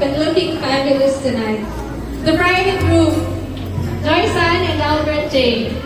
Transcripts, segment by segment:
and looking fabulous tonight. The bride and groom, Joyce-Ann and Albert J.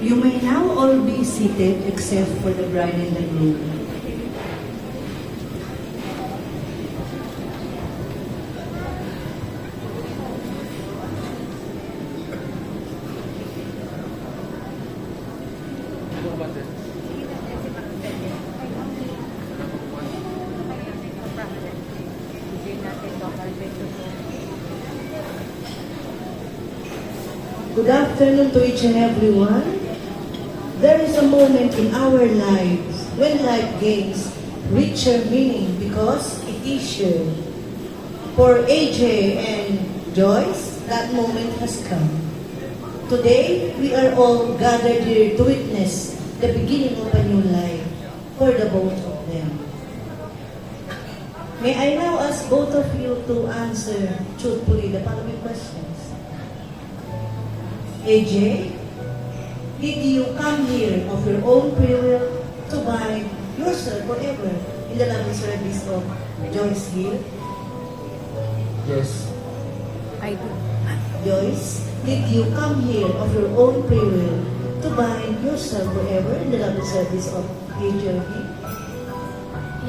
You may now all be seated except for the bride and the groom. Good afternoon to each and everyone. There is a moment in our lives when life gains richer meaning because it is shared. For AJ and Joyce, that moment has come. Today, we are all gathered here to witness the beginning of a new life for the both of them. May I now ask both of you to answer truthfully the following questions. AJ, did you come here of your own free will to bind yourself forever in the loving service of Joyce Hill? Yes. I do. Joyce, did you come here of your own free will to bind yourself forever in the loving service of AJ Hill?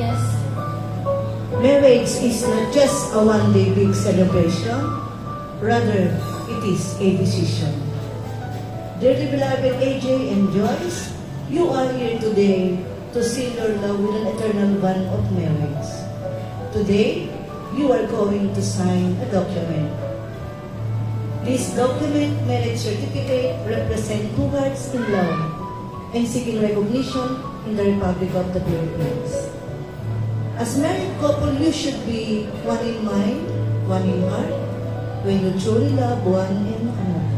Yes. Marriage is not just a one-day big celebration, rather it is a decision. Dearly beloved AJ and Joyce, you are here today to seal your love with an eternal bond of marriage. Today, you are going to sign a document. This document, marriage certificate, represents two hearts in love and seeking recognition in the Republic of the Philippines. As married couple, you should be one in mind, one in heart, when you truly love one and another.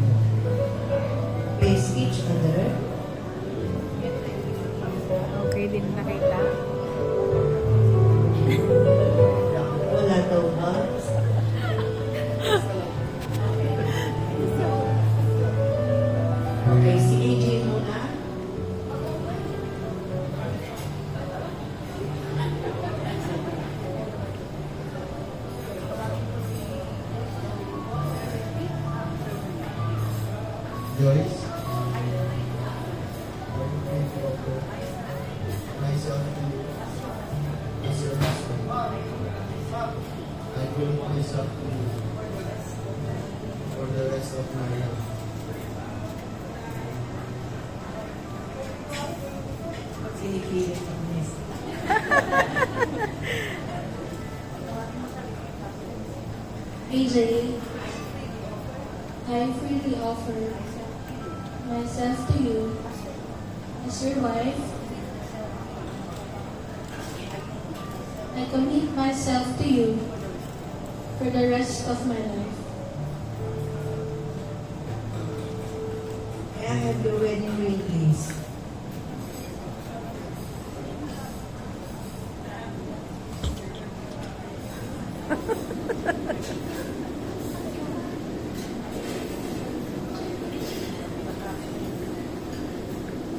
Face each other. Okay din nakita. Wala daw ba? Okay, si AJ muna. Joyce, I will offer myself to you as your husband. I commit myself to you for the rest of my life. Sinipilit ang miss. AJ, I freely offer myself to you as your wife. I commit myself to you for the rest of my life. May I have your wedding ring, please?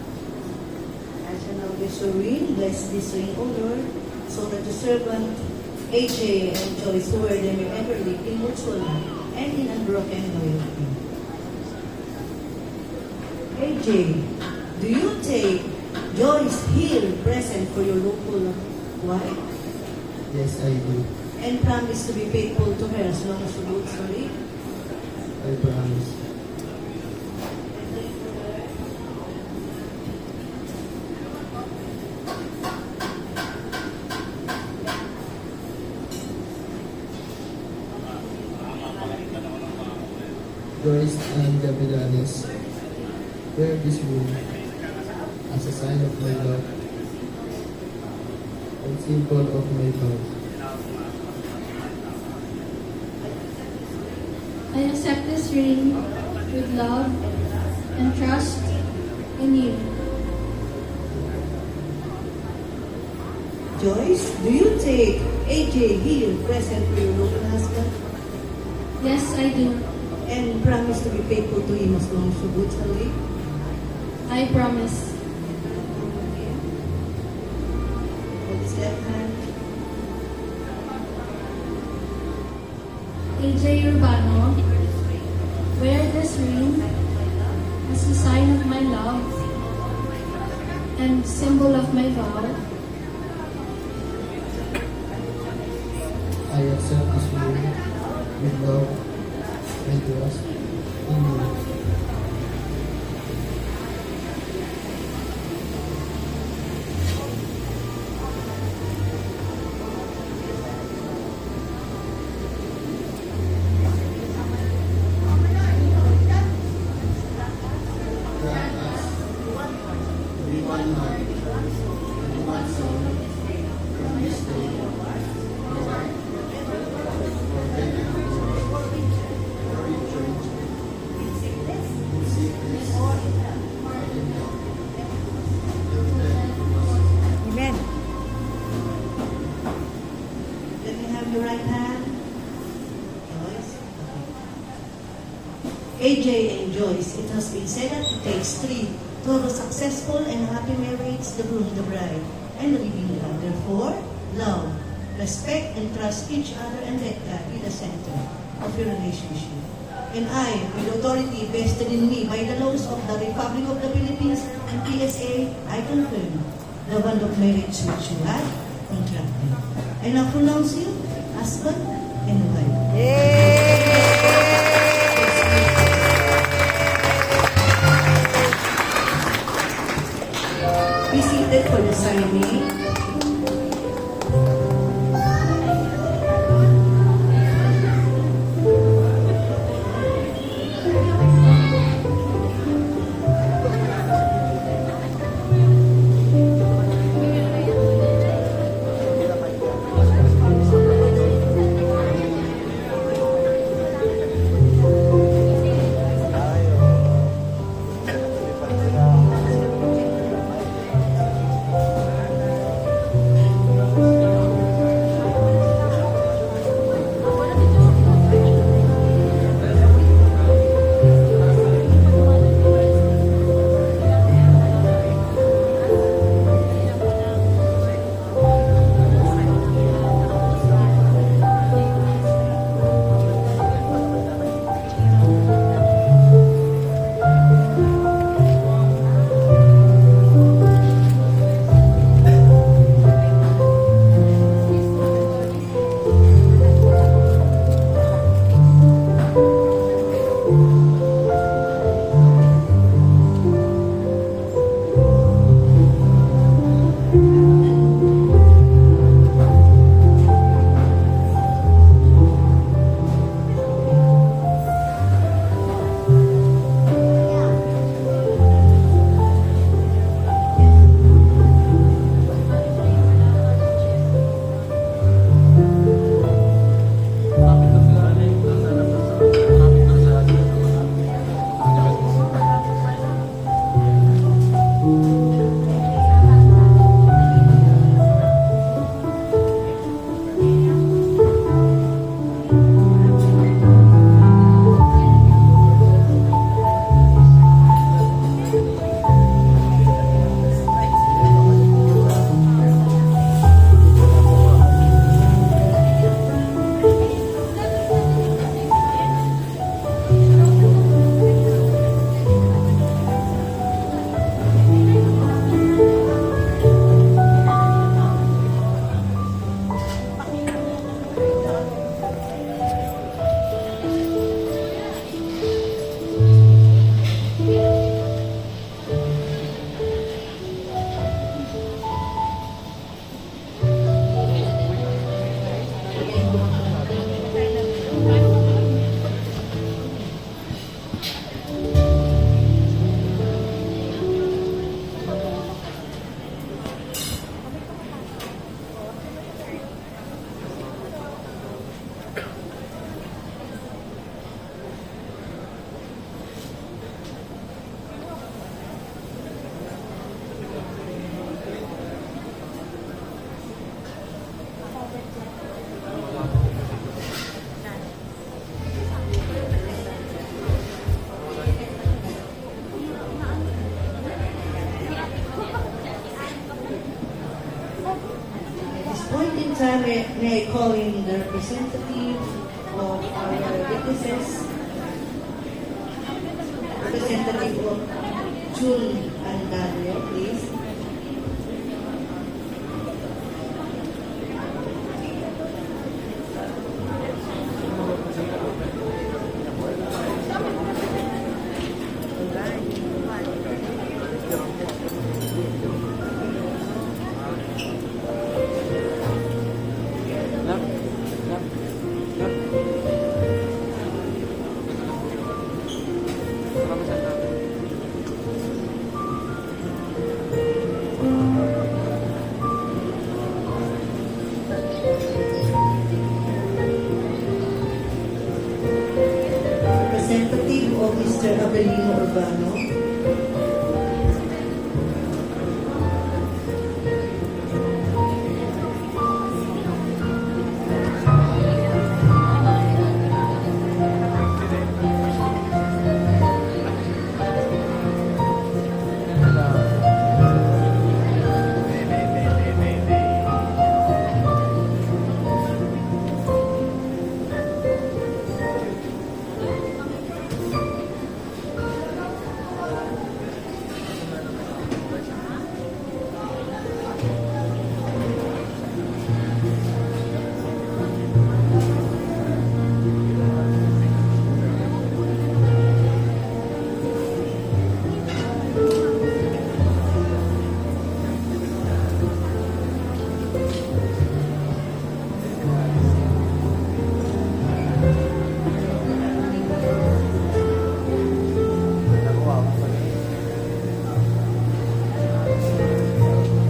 I shall now bless your ring, bless this ring, O Lord, so that the servant AJ and Joyce who wear them may ever live in mutual love and in unbroken loyalty. AJ, do you take Joyce Hill present for your local wife Yes, I do. and promise to be faithful to her as long as you both shall live? I promise. Joyce and Gavilanes, wear this ring sign of my love and symbol of my vow. I accept this ring with love and trust in you. Joyce, do you take AJ here present for your local husband Yes, I do. and promise to be faithful to him as long as you good shall live? I promise. Hold his left hand. AJ Urbano, wear this ring as a sign of my love and symbol of my vow. I accept this ring with love and trust in you. Grant us to be one mind and one soul from this day forward. Amen. Let me have your right hand. Joyce. AJ and Joyce, it has been said that it takes three to have a successful and happy marriage, the groom, the bride, and the living God. Therefore, love, respect, and trust each other and let God be the center of your relationship. And I, with authority vested in me by the laws of the Republic of the Philippines and PSA, I confirm the bond of marriage which you have contracted. I now pronounce you husband and wife. Be seated for the ceremony. time, may I call in the representative of our witnesses, representative of June Andario, please. Representative of Mr. Abelino Urbano.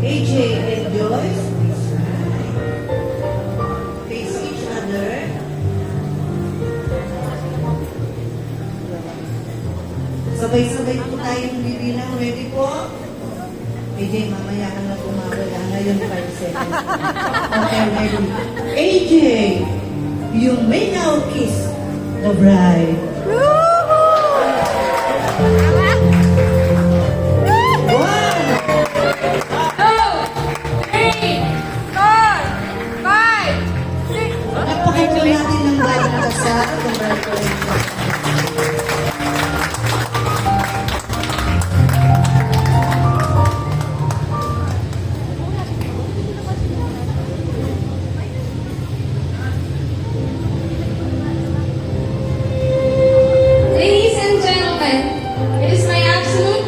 AJ and Joyce, face each other. Sabay-sabay po tayong bibilang. Ready po? AJ, mamaya ka na tumawala. Ngayon 5 seconds. Okay, ready. AJ, you may now kiss the bride. Napakinggan natin ng bagong kasal. Congratulations.